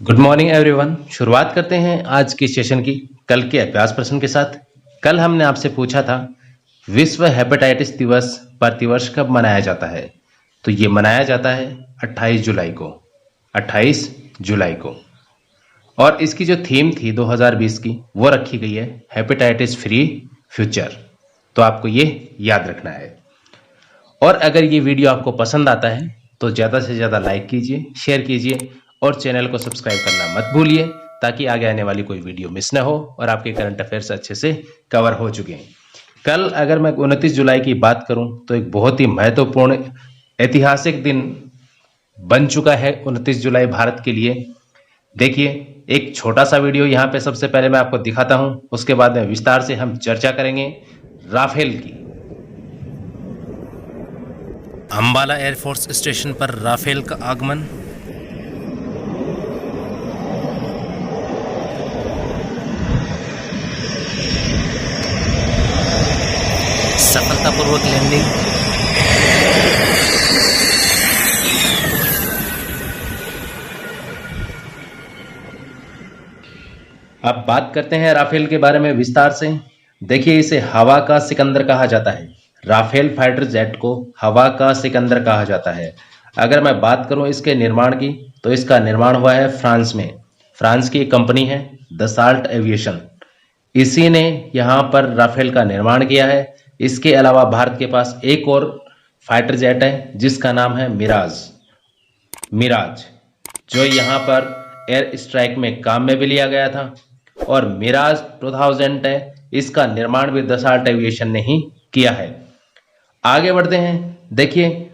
Good morning everyone. शुरुआत करते हैं आज की सेशन की कल के अभ्यास प्रश्न के साथ। कल हमने आपसे पूछा था विश्व हेपेटाइटिस दिवस प्रतिवर्ष कब मनाया जाता है। तो ये मनाया जाता है 28 जुलाई को। 28 जुलाई को। और इसकी जो थीम थी 2020 की वो रखी गई है हेपेटाइटिस फ्री फ्यूचर। तो आपको ये याद रखना है। और अगर ये वीडियो आपको पसंद आता है तो ज़्यादा से ज़्यादा लाइक कीजिए, शेयर कीजिए और चैनल को सब्सक्राइब करना मत भूलिए ताकि आगे आने वाली कोई वीडियो मिस ना हो और आपके करंट अफेयर्स अच्छे से कवर हो चुके हैं। कल अगर मैं 29 जुलाई की बात करूं तो एक बहुत ही महत्वपूर्ण ऐतिहासिक दिन बन चुका है 29 जुलाई भारत के लिए। देखिए, एक छोटा सा वीडियो यहाँ पे सबसे पहले मैं आपको दिखाता हूं, उसके बाद में विस्तार से हम चर्चा करेंगे राफेल की। अंबाला एयरफोर्स स्टेशन पर राफेल का आगमन। सफलतापूर्वक लैंडिंग। अब बात करते हैं राफेल के बारे में विस्तार से। देखिए, इसे हवा का सिकंदर कहा जाता है। राफेल फाइटर जेट को हवा का सिकंदर कहा जाता है। अगर मैं बात करूं इसके निर्माण की तो इसका निर्माण हुआ है फ्रांस में। फ्रांस की एक कंपनी है दसाल्ट एविएशन, इसी ने यहाँ पर राफेल का निर्माण किया है। इसके अलावा भारत के पास एक और फाइटर जेट है जिसका नाम है मिराज, जो यहाँ पर एयर स्ट्राइक में काम में भी लिया गया था। और मिराज 2000 है, इसका निर्माण भी दसाल्ट एविएशन ने ही किया है। आगे बढ़ते हैं। देखिए,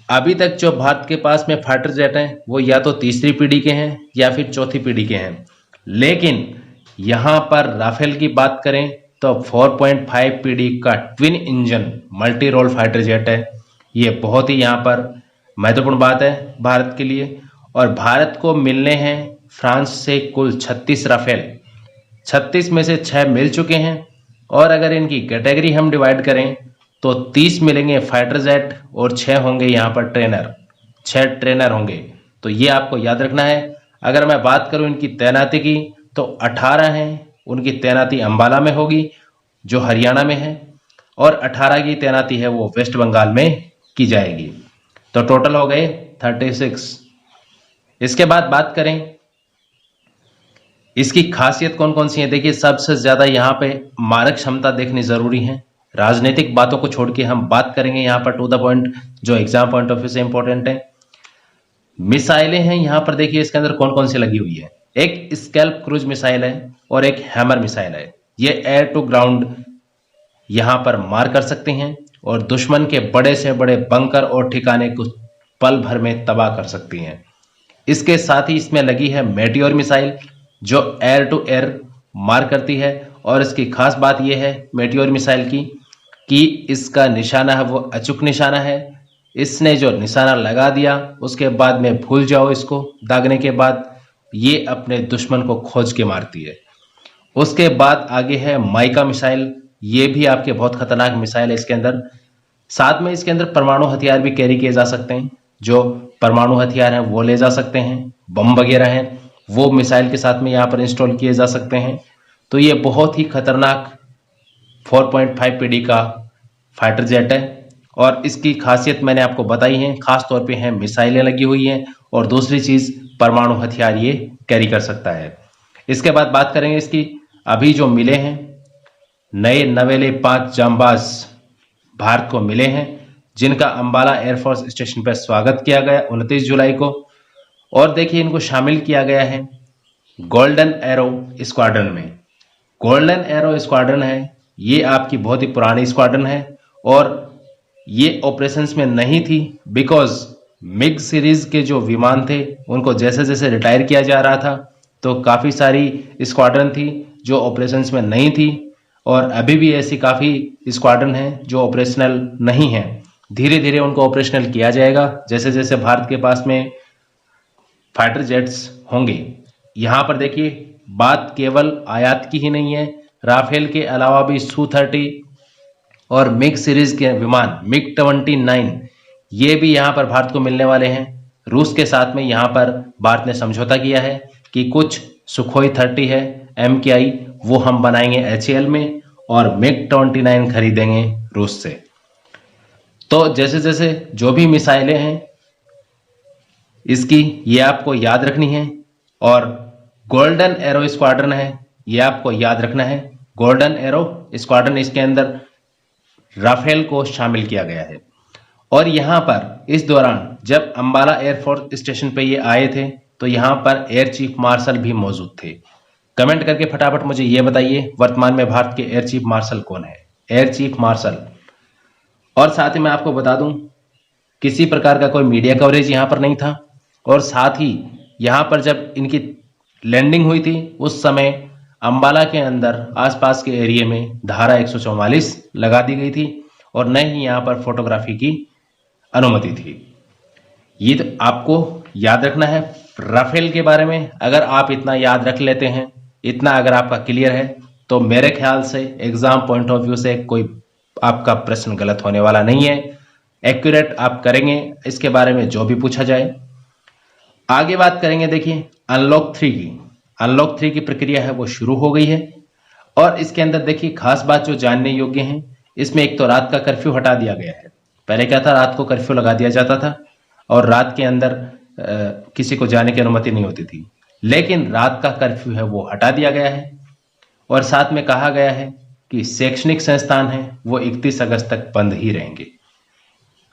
अभी तक जो भारत के पास में फाइटर जेट हैं वो या तो तीसरी पीढ़ी के हैं या फिर चौथी पीढ़ी के हैं, लेकिन यहाँ पर राफेल की बात करें तो 4.5 पीढ़ी का twin engine multi role fighter jet है। ये बहुत ही यहाँ पर महत्वपूर्ण बात है भारत के लिए। और भारत को मिलने हैं फ्रांस से कुल 36 राफेल। 36 में से 6 मिल चुके हैं। और अगर इनकी कैटेगरी हम डिवाइड करें तो 30 मिलेंगे फाइटर जेट और 6 होंगे यहाँ पर ट्रेनर। 6 ट्रेनर होंगे। तो ये आपको याद रखना है। अगर मैं बात करूं इनकी तैनाती की तो 18 हैं। उनकी तैनाती अंबाला में होगी जो हरियाणा में है, और 18 की तैनाती है वो वेस्ट बंगाल में की जाएगी। तो टोटल हो गए 36। इसके बाद बात करें इसकी खासियत कौन कौन सी है। देखिए, सबसे ज्यादा यहाँ पे मारक क्षमता देखनी जरूरी है। राजनीतिक बातों को छोड़ के हम बात करेंगे यहाँ पर टू द पॉइंट, जो एग्जाम पॉइंट ऑफ व्यू से इंपॉर्टेंट है। मिसाइलें हैं यहाँ पर। देखिए, इसके अंदर कौन कौन सी लगी हुई है। एक स्कैल्प क्रूज मिसाइल है और एक हैमर मिसाइल है। ये एयर टू ग्राउंड यहाँ पर मार कर सकते हैं और दुश्मन के बड़े से बड़े बंकर और ठिकाने को पल भर में तबाह कर सकती हैं। इसके साथ ही इसमें लगी है मेटियोर मिसाइल जो एयर टू एयर मार करती है। और इसकी खास बात यह है मेटियोर मिसाइल की कि इसका निशाना है वो अचूक निशाना है। इसने जो निशाना लगा दिया उसके बाद में भूल जाओ, इसको दागने के बाद ये अपने दुश्मन को खोज के मारती है। उसके बाद आगे है माइका मिसाइल। ये भी आपके बहुत खतरनाक मिसाइल है इसके अंदर। साथ में इसके अंदर परमाणु हथियार भी कैरी किए जा सकते हैं। जो परमाणु हथियार हैं वो ले जा सकते हैं, बम वगैरह हैं वो मिसाइल के साथ में यहाँ पर इंस्टॉल किए जा सकते हैं। तो ये बहुत ही खतरनाक 4.5 पीढ़ी का फाइटर जेट है। और इसकी खासियत मैंने आपको बताई है, खास तौर पे है मिसाइलें लगी हुई हैं और दूसरी चीज परमाणु हथियार ये कैरी कर सकता है। इसके बाद बात करेंगे इसकी अभी जो मिले हैं नए नवेले 5 जांबाज भारत को मिले हैं, जिनका अंबाला एयरफोर्स स्टेशन पर स्वागत किया गया 29 जुलाई को। और देखिए, इनको शामिल किया गया है गोल्डन एरो स्क्वाड्रन में। गोल्डन एरो स्क्वाड्रन है ये आपकी बहुत ही पुरानी स्क्वाड्रन है और ये ऑपरेशंस में नहीं थी बिकॉज मिग सीरीज के जो विमान थे उनको जैसे जैसे रिटायर किया जा रहा था तो काफ़ी सारी स्क्वाड्रन थी जो ऑपरेशंस में नहीं थी। और अभी भी ऐसी काफ़ी स्क्वाड्रन हैं जो ऑपरेशनल नहीं हैं। धीरे धीरे उनको ऑपरेशनल किया जाएगा जैसे जैसे भारत के पास में फाइटर जेट्स होंगे। यहाँ पर देखिए, बात केवल आयात की ही नहीं है। राफेल के अलावा भी Su-30 और मिग सीरीज के विमान MiG-29 ये भी यहाँ पर भारत को मिलने वाले हैं। रूस के साथ में यहाँ पर भारत ने समझौता किया है कि कुछ सुखोई 30 है MKI, वो हम बनाएंगे HAL में और MiG-29 खरीदेंगे रूस से। तो जैसे जैसे जो भी मिसाइलें हैं इसकी ये आपको याद रखनी है। और गोल्डन एरो स्क्वाड्रन है, ये आपको याद रखना है। गोल्डन एरो स्क्वाड्रन, इसके अंदर राफेल को शामिल किया गया है। और यहाँ पर इस दौरान जब अंबाला एयरफोर्स स्टेशन पे ये आए थे तो यहाँ पर एयर चीफ मार्शल भी मौजूद थे। कमेंट करके फटाफट मुझे ये बताइए वर्तमान में भारत के एयर चीफ मार्शल कौन है? Air chief marshal. और साथ ही मैं आपको बता दूं किसी प्रकार का कोई मीडिया कवरेज यहाँ पर नहीं था। और साथ ही यहाँ पर जब इनकी लैंडिंग हुई थी उस समय अंबाला के अंदर आसपास के एरिया में धारा 144 लगा दी गई थी और न ही यहाँ पर फोटोग्राफी की अनुमति थी। ये तो आपको याद रखना है राफेल के बारे में। अगर आप इतना याद रख लेते हैं, इतना अगर आपका क्लियर है, तो मेरे ख्याल से एग्जाम पॉइंट ऑफ व्यू से कोई आपका प्रश्न गलत होने वाला नहीं है। एक्यूरेट आप करेंगे इसके बारे में जो भी पूछा जाए। आगे बात करेंगे, देखिए अनलॉक 3 की। अनलॉक 3 की प्रक्रिया है वो शुरू हो गई है और इसके अंदर देखिए खास बात जो जानने योग्य है, इसमें एक तो रात का कर्फ्यू हटा दिया गया है। पहले क्या था, रात को कर्फ्यू लगा दिया जाता था और रात के अंदर किसी को जाने की अनुमति नहीं होती थी, लेकिन रात का कर्फ्यू है वो हटा दिया गया है। और साथ में कहा गया है कि शैक्षणिक संस्थान है वो 31 अगस्त तक बंद ही रहेंगे।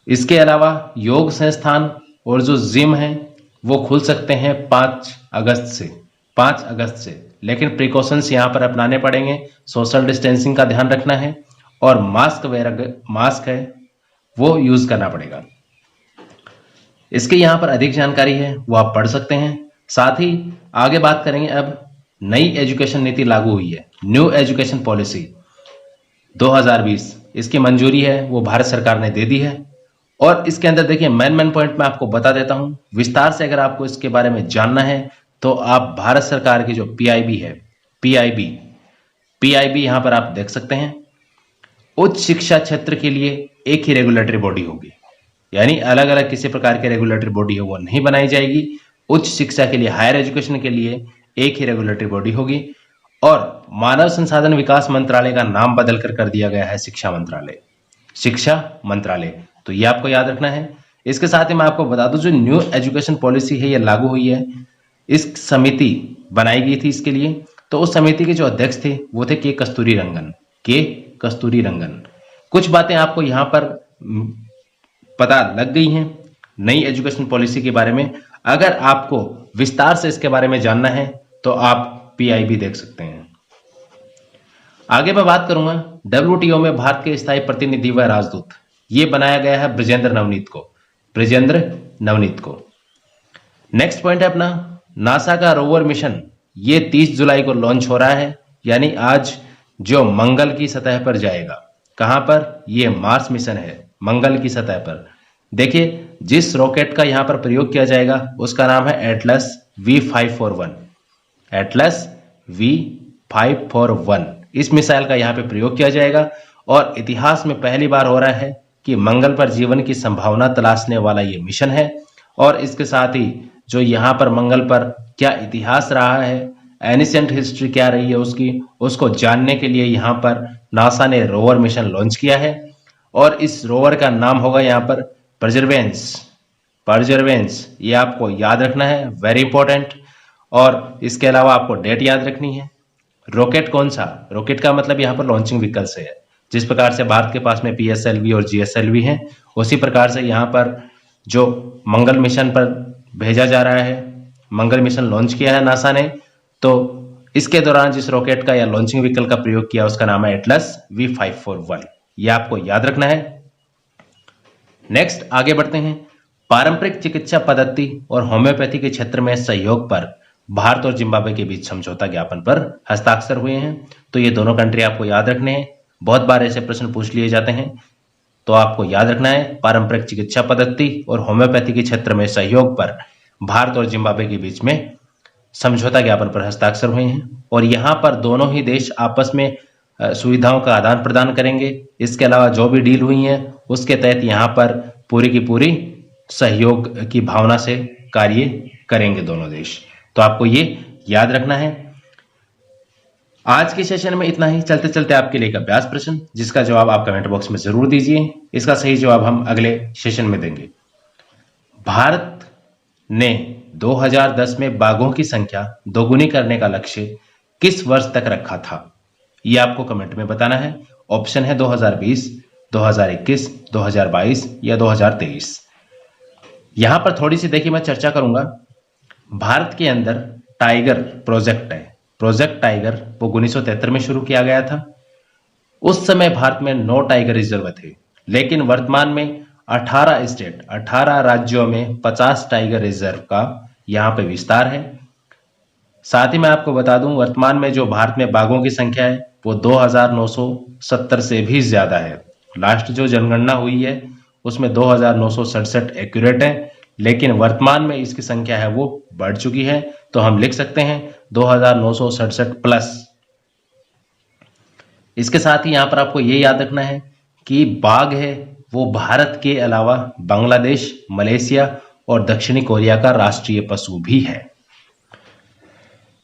इसके अलावा योग संस्थान और जो जिम है वो खुल सकते हैं 5 अगस्त से, लेकिन प्रिकॉशंस यहाँ पर अपनाने पड़ेंगे। सोशल डिस्टेंसिंग का ध्यान रखना है और मास्क है वो यूज करना पड़ेगा। इसके यहाँ पर अधिक जानकारी है वो आप पढ़ सकते हैं। साथ ही आगे बात करेंगे, अब नई एजुकेशन नीति लागू हुई है, न्यू एजुकेशन पॉलिसी 2020, इसकी मंजूरी है वो भारत सरकार ने दे दी है। और इसके अंदर देखिए मेन पॉइंट मैं आपको बता देता हूं विस्तार से। अगर आपको इसके बारे में जानना है तो आप भारत सरकार की जो PIB है, PIB यहां पर आप देख सकते हैं। उच्च शिक्षा क्षेत्र के लिए एक ही रेगुलेटरी बॉडी होगी, यानी अलग अलग किसी प्रकार की रेगुलेटरी बॉडी है वो नहीं बनाई जाएगी। उच्च शिक्षा के लिए, हायर एजुकेशन के लिए एक ही रेगुलेटरी बॉडी होगी। और मानव संसाधन विकास मंत्रालय का नाम बदल कर दिया गया है शिक्षा मंत्रालय। तो ये आपको याद रखना है। इसके साथ ही मैं आपको बता दूं जो न्यू एजुकेशन पॉलिसी है ये लागू हुई है, इस समिति बनाई गई थी इसके लिए। तो उस समिति के जो अध्यक्ष थे वो थे के कस्तूरी रंगन। कुछ बातें आपको यहाँ पर पता लग गई हैं नई एजुकेशन पॉलिसी के बारे में। अगर आपको विस्तार से इसके बारे में जानना है तो आप PIB देख सकते हैं। आगे मैं बात करूंगा WTO में भारत के स्थायी प्रतिनिधि व राजदूत, ये बनाया गया है ब्रजेंद्र नवनीत को। नेक्स्ट पॉइंट है अपना नासा का रोवर मिशन, ये 30 जुलाई को लॉन्च हो रहा है, यानी आज, जो मंगल की सतह पर जाएगा। कहां पर? ये मार्स मिशन है, मंगल की सतह पर। देखिए जिस रॉकेट का यहां पर प्रयोग किया जाएगा उसका नाम है एटलस V541। इस मिसाइल का यहां पे प्रयोग किया जाएगा और इतिहास में पहली बार हो रहा है कि मंगल पर जीवन की संभावना तलाशने वाला ये मिशन है। और इसके साथ ही जो यहाँ पर मंगल पर क्या इतिहास रहा है, एनिसेंट हिस्ट्री क्या रही है उसको जानने के लिए यहाँ पर नासा ने रोवर मिशन लॉन्च किया है। और इस रोवर का नाम होगा यहाँ पर परजर्वेंस। ये आपको याद रखना है, वेरी इंपॉर्टेंट। और इसके अलावा आपको डेट याद रखनी है। रॉकेट कौन सा? रॉकेट का मतलब यहाँ पर लॉन्चिंग व्हीकल से है। जिस प्रकार से भारत के पास में PSLV और GSLV हैं, उसी प्रकार से यहाँ पर जो मंगल मिशन पर भेजा जा रहा है, मंगल मिशन लॉन्च किया है नासा ने, तो इसके दौरान जिस रॉकेट का या लॉन्चिंग व्हीकल का प्रयोग किया उसका नाम है एटलस V541। ये आपको याद रखना है। नेक्स्ट आगे बढ़ते हैं। पारंपरिक चिकित्सा पद्धति और होम्योपैथी के क्षेत्र में सहयोग पर भारत और जिम्बाब्वे के बीच समझौता ज्ञापन पर हस्ताक्षर हुए हैं। तो ये दोनों कंट्री आपको याद रखने हैं, बहुत बार ऐसे प्रश्न पूछ लिए जाते हैं, तो आपको याद रखना है पारंपरिक चिकित्सा पद्धति और होम्योपैथी के क्षेत्र में सहयोग पर भारत और जिम्बाब्वे के बीच में समझौता ज्ञापन पर हस्ताक्षर हुए हैं। और यहाँ पर दोनों ही देश आपस में सुविधाओं का आदान प्रदान करेंगे। इसके अलावा जो भी डील हुई है उसके तहत यहाँ पर पूरी की पूरी सहयोग की भावना से कार्य करेंगे दोनों देश। तो आपको ये याद रखना है। आज के सेशन में इतना ही। चलते चलते आपके लिए एक अभ्यास प्रश्न, जिसका जवाब आप कमेंट बॉक्स में जरूर दीजिए। इसका सही जवाब हम अगले सेशन में देंगे। भारत ने 2010 में बाघों की संख्या दोगुनी करने का लक्ष्य किस वर्ष तक रखा था? ये आपको कमेंट में बताना है। ऑप्शन है 2020, 2021, 2022 या 2023। यहां पर थोड़ी सी देखिए मैं चर्चा करूंगा। भारत के अंदर टाइगर प्रोजेक्ट है। प्रोजेक्ट टाइगर वो 1973 में शुरू किया गया था। उस समय भारत में 9 टाइगर रिजर्व थे, लेकिन वर्तमान में 18 राज्यों में 50 टाइगर रिजर्व का यहां पे विस्तार है। साथ ही मैं आपको बता दूं, वर्तमान में जो भारत में बाघों की संख्या है वो 2970 से भी ज्यादा है। लास्ट जो जनगणना हुई है उसमें 2967 एक्यूरेट है, लेकिन वर्तमान में इसकी संख्या है वो बढ़ चुकी है। तो हम लिख सकते हैं 2967 प्लस। इसके साथ ही यहां पर आपको ये याद रखना है कि बाघ है वो भारत के अलावा बांग्लादेश, मलेशिया और दक्षिणी कोरिया का राष्ट्रीय पशु भी है।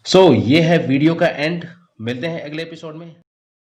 सो ये है वीडियो का एंड। मिलते हैं अगले एपिसोड में।